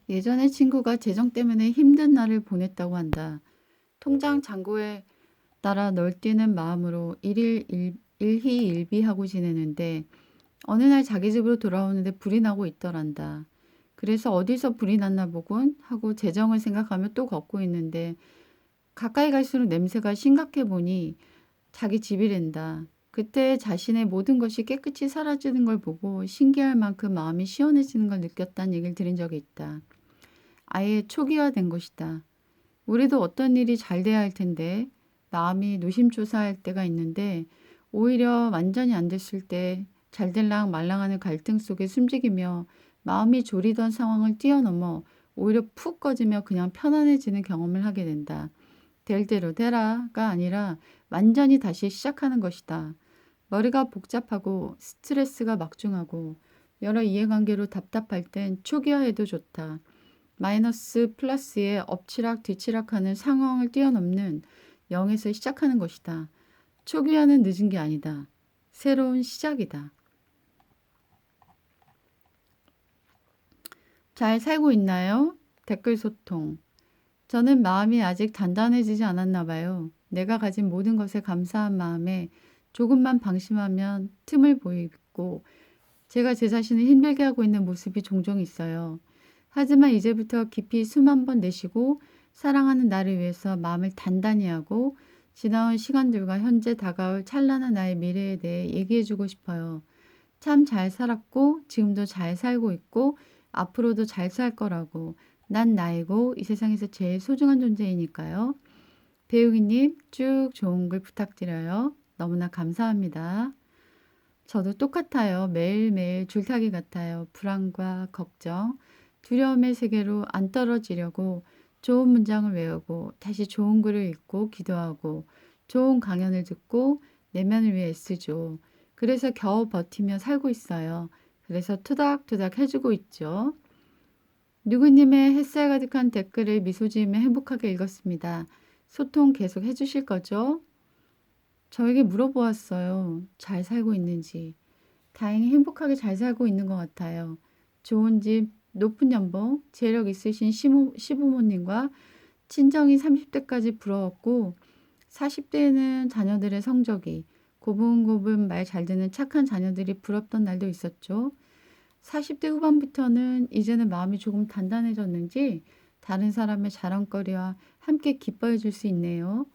예전에 친구가 재정 때문에 힘든 날을 보냈다고 한다. 통장 잔고에 따라 널뛰는 마음으로 일희일비하고 지내는데 어느 날 자기 집으로 돌아오는데 불이 나고 있더란다. 그래서 어디서 불이 났나 보군 하고 재정을 생각하며 또 걷고 있는데 가까이 갈수록 냄새가 심각해 보니 자기 집이란다. 그때 자신의 모든 것이 깨끗이 사라지는 걸 보고 신기할 만큼 마음이 시원해지는 걸 느꼈다는 얘기를 들은 적이 있다. 아예 초기화된 것이다. 우리도 어떤 일이 잘 돼야 할 텐데 마음이 노심초사할 때가 있는데 오히려 완전히 안 됐을 때 잘될랑 말랑하는 갈등 속에 숨죽이며 마음이 졸이던 상황을 뛰어넘어 오히려 푹 꺼지며 그냥 편안해지는 경험을 하게 된다. 될 대로 되라가 아니라 완전히 다시 시작하는 것이다. 머리가 복잡하고 스트레스가 막중하고 여러 이해관계로 답답할 땐 초기화해도 좋다. 마이너스 플러스에 엎치락 뒤치락하는 상황을 뛰어넘는 0에서 시작하는 것이다. 초기화는 늦은 게 아니다. 새로운 시작이다. 잘 살고 있나요? 댓글 소통. 저는 마음이 아직 단단해지지 않았나 봐요. 내가 가진 모든 것에 감사한 마음에 조금만 방심하면 틈을 보이고 제가 제 자신을 힘들게 하고 있는 모습이 종종 있어요. 하지만 이제부터 깊이 숨 한 번 내쉬고 사랑하는 나를 위해서 마음을 단단히 하고 지나온 시간들과 현재 다가올 찬란한 나의 미래에 대해 얘기해주고 싶어요. 참 잘 살았고 지금도 잘 살고 있고 앞으로도 잘 살 거라고. 난 나이고 이 세상에서 제일 소중한 존재이니까요. 배우기님 쭉 좋은 글 부탁드려요. 너무나 감사합니다. 저도 똑같아요. 매일매일 줄타기 같아요. 불안과 걱정, 두려움의 세계로 안 떨어지려고 좋은 문장을 외우고 다시 좋은 글을 읽고 기도하고 좋은 강연을 듣고 내면을 위해 애쓰죠. 그래서 겨우 버티며 살고 있어요. 그래서 투닥투닥 해주고 있죠. 누구님의 햇살 가득한 댓글을 미소 지으며 행복하게 읽었습니다. 소통 계속 해주실 거죠? 저에게 물어보았어요. 잘 살고 있는지. 다행히 행복하게 잘 살고 있는 것 같아요. 좋은 집, 높은 연봉, 재력 있으신 시부모님과 친정이 30대까지 부러웠고 40대에는 자녀들의 성적이 고분고분 말 잘 듣는 착한 자녀들이 부럽던 날도 있었죠. 40대 후반부터는 이제는 마음이 조금 단단해졌는지 다른 사람의 자랑거리와 함께 기뻐해 줄 수 있네요.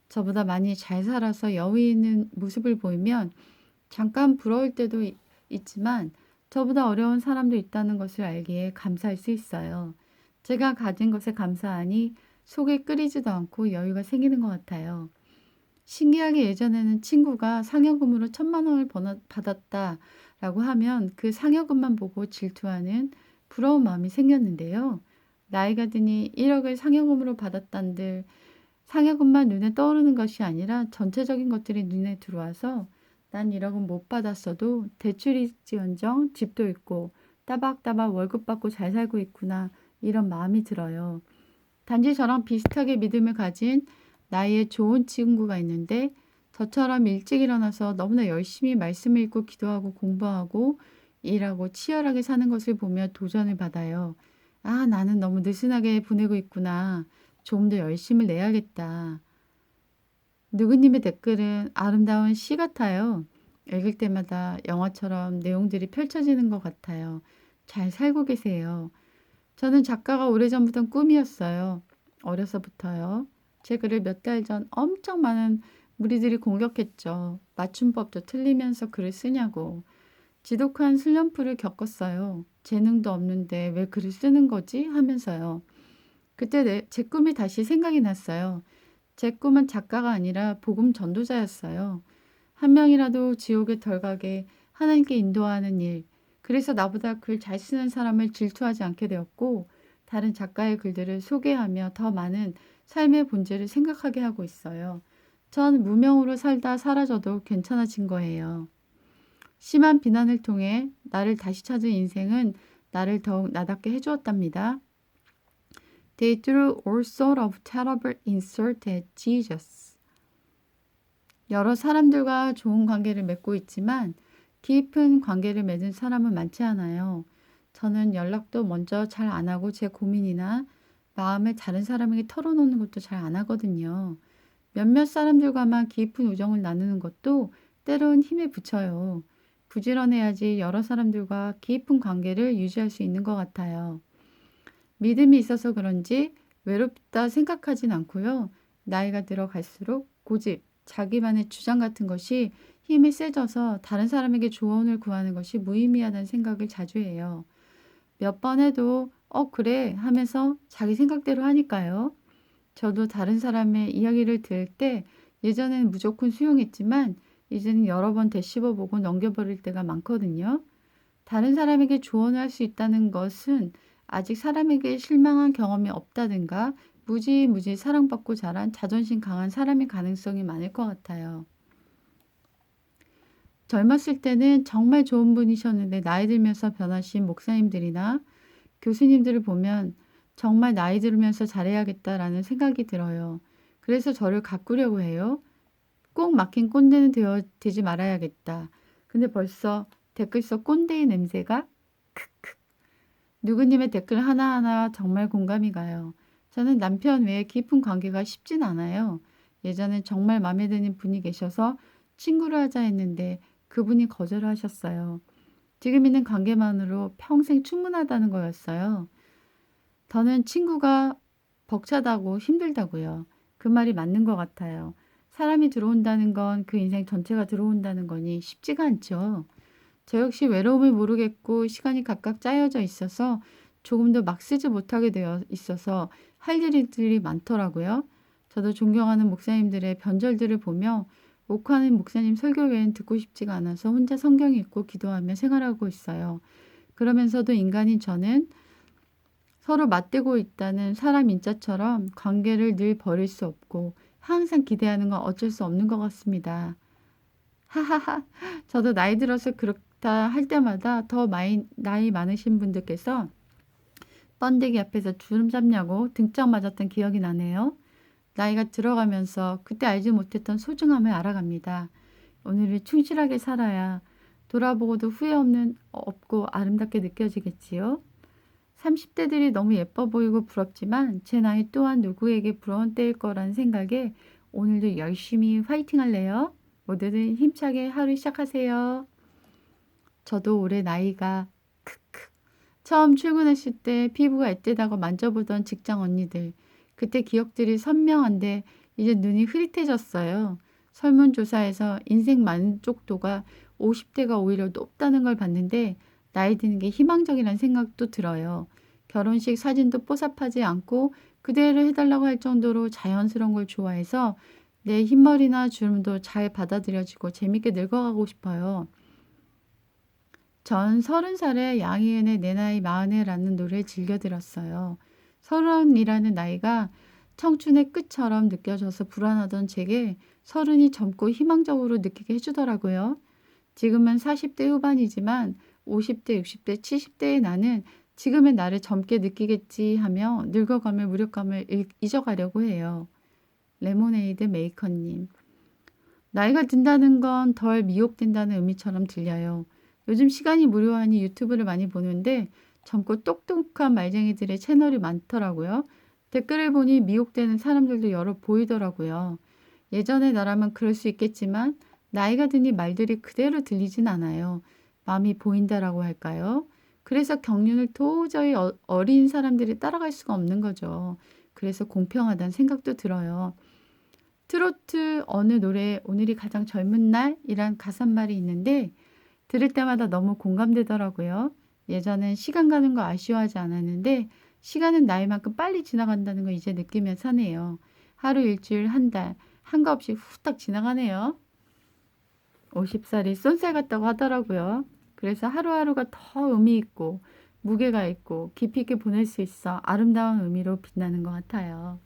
저보다 많이 잘 살아서 여유 있는 모습을 보이면 잠깐 부러울 때도 있지만 저보다 어려운 사람도 있다는 것을 알기에 감사할 수 있어요. 제가 가진 것에 감사하니 속이 끓이지도 않고 여유가 생기는 것 같아요. 신기하게 예전에는 친구가 상여금으로 1,000만 원을 받았다라고 하면 그 상여금만 보고 질투하는 부러운 마음이 생겼는데요. 나이가 드니 1억을 상여금으로 받았단들 상여금만 눈에 떠오르는 것이 아니라 전체적인 것들이 눈에 들어와서 난 1억은 못 받았어도 대출이지언정 집도 있고 따박따박 월급 받고 잘 살고 있구나 이런 마음이 들어요. 단지 저랑 비슷하게 믿음을 가진 나이에 좋은 친구가 있는데 저처럼 일찍 일어나서 너무나 열심히 말씀을 읽고 기도하고 공부하고 일하고 치열하게 사는 것을 보며 도전을 받아요. 아, 나는 너무 느슨하게 보내고 있구나. 좀 더 열심을 내야겠다. 누구님의 댓글은 아름다운 시 같아요. 읽을 때마다 영화처럼 내용들이 펼쳐지는 것 같아요. 잘 살고 계세요. 저는 작가가 오래전부터 꿈이었어요. 어려서부터요. 제 글을 몇 달 전 엄청 많은 무리들이 공격했죠. 맞춤법도 틀리면서 글을 쓰냐고. 지독한 슬럼프를 겪었어요. 재능도 없는데 왜 글을 쓰는 거지? 하면서요. 그때 제 꿈이 다시 생각이 났어요. 제 꿈은 작가가 아니라 복음 전도자였어요. 한 명이라도 지옥에 덜 가게 하나님께 인도하는 일. 그래서 나보다 글 잘 쓰는 사람을 질투하지 않게 되었고 다른 작가의 글들을 소개하며 더 많은 삶의 본질을 생각하게 하고 있어요. 전 무명으로 살다 사라져도 괜찮아진 거예요. 심한 비난을 통해 나를 다시 찾은 인생은 나를 더욱 나답게 해주었답니다. They threw all sort of terrible insult at Jesus. 여러 사람들과 좋은 관계를 맺고 있지만 깊은 관계를 맺은 사람은 많지 않아요. 저는 연락도 먼저 잘 안 하고 제 고민이나 마음을 다른 사람에게 털어놓는 것도 잘 안 하거든요. 몇몇 사람들과만 깊은 우정을 나누는 것도 때론 힘에 부쳐요. 부지런해야지 여러 사람들과 깊은 관계를 유지할 수 있는 것 같아요. 믿음이 있어서 그런지 외롭다 생각하진 않고요. 나이가 들어갈수록 고집, 자기만의 주장 같은 것이 힘이 세져서 다른 사람에게 조언을 구하는 것이 무의미하다는 생각을 자주 해요. 몇 번 해도 그래 하면서 자기 생각대로 하니까요. 저도 다른 사람의 이야기를 들을 때 예전에는 무조건 수용했지만 이제는 여러 번 되씹어보고 넘겨버릴 때가 많거든요. 다른 사람에게 조언을 할 수 있다는 것은 아직 사람에게 실망한 경험이 없다든가 무지무지 사랑받고 자란 자존심 강한 사람의 가능성이 많을 것 같아요. 젊었을 때는 정말 좋은 분이셨는데 나이 들면서 변하신 목사님들이나 교수님들을 보면 정말 나이 들으면서 잘해야겠다라는 생각이 들어요. 그래서 저를 가꾸려고 해요. 꼭 막힌 꼰대는 되지 말아야겠다. 근데 벌써 댓글 속 꼰대의 냄새가 크크. 누구님의 댓글 하나하나 정말 공감이 가요. 저는 남편 외에 깊은 관계가 쉽진 않아요. 예전엔 정말 마음에 드는 분이 계셔서 친구를 하자 했는데 그분이 거절하셨어요. 지금 있는 관계만으로 평생 충분하다는 거였어요. 저는 친구가 벅차다고 힘들다고요. 그 말이 맞는 것 같아요. 사람이 들어온다는 건 그 인생 전체가 들어온다는 거니 쉽지가 않죠. 저 역시 외로움을 모르겠고 시간이 각각 짜여져 있어서 조금도 막 쓰지 못하게 되어 있어서 할 일들이 많더라고요. 저도 존경하는 목사님들의 변절들을 보며 옥하는 목사님 설교 외엔 듣고 싶지가 않아서 혼자 성경 읽고 기도하며 생활하고 있어요. 그러면서도 인간인 저는 서로 맞대고 있다는 사람 인자처럼 관계를 늘 버릴 수 없고 항상 기대하는 건 어쩔 수 없는 것 같습니다. 하하하. 저도 나이 들어서 그렇다 할 때마다 더 나이 많으신 분들께서 번데기 앞에서 주름 잡냐고 등짝 맞았던 기억이 나네요. 나이가 들어가면서 그때 알지 못했던 소중함을 알아갑니다. 오늘을 충실하게 살아야 돌아보고도 없고 아름답게 느껴지겠지요. 30대들이 너무 예뻐 보이고 부럽지만 제 나이 또한 누구에게 부러운 때일 거라는 생각에 오늘도 열심히 화이팅 할래요. 모두들 힘차게 하루 시작하세요. 저도 올해 나이가 크크. 처음 출근했을 때 피부가 애때다고 만져보던 직장 언니들. 그때 기억들이 선명한데 이제 눈이 흐릿해졌어요. 설문조사에서 인생 만족도가 50대가 오히려 높다는 걸 봤는데 나이 드는 게 희망적이라는 생각도 들어요. 결혼식 사진도 뽀샵하지 않고 그대로 해달라고 할 정도로 자연스러운 걸 좋아해서 내 흰머리나 주름도 잘 받아들여지고 재밌게 늙어가고 싶어요. 전 30살에 양희은의 내 나이 마흔에라는 노래를 즐겨 들었어요. 30이라는 나이가 청춘의 끝처럼 느껴져서 불안하던 제게 30이 젊고 희망적으로 느끼게 해주더라고요. 지금은 40대 후반이지만 50대, 60대, 70대의 나는 지금의 나를 젊게 느끼겠지 하며 늙어감을 무력감을 잊어가려고 해요. 레모네이드 메이커님. 나이가 든다는 건 덜 미혹된다는 의미처럼 들려요. 요즘 시간이 무료하니 유튜브를 많이 보는데 젊고 똑똑한 말쟁이들의 채널이 많더라고요. 댓글을 보니 미혹되는 사람들도 여러 보이더라고요. 예전의 나라면 그럴 수 있겠지만 나이가 드니 말들이 그대로 들리진 않아요. 마음이 보인다라고 할까요? 그래서 경륜을 도저히 어린 사람들이 따라갈 수가 없는 거죠. 그래서 공평하다는 생각도 들어요. 트로트 어느 노래에 오늘이 가장 젊은 날이란 가사말이 있는데 들을 때마다 너무 공감되더라고요. 예전엔 시간 가는 거 아쉬워하지 않았는데 시간은 나이만큼 빨리 지나간다는 거 이제 느끼며 사네요. 하루, 일주일, 한 달, 한거 없이 후딱 지나가네요. 50살이 쏜살 같다고 하더라고요. 그래서 하루하루가 더 의미 있고 무게가 있고 깊이 있게 보낼 수 있어 아름다운 의미로 빛나는 것 같아요.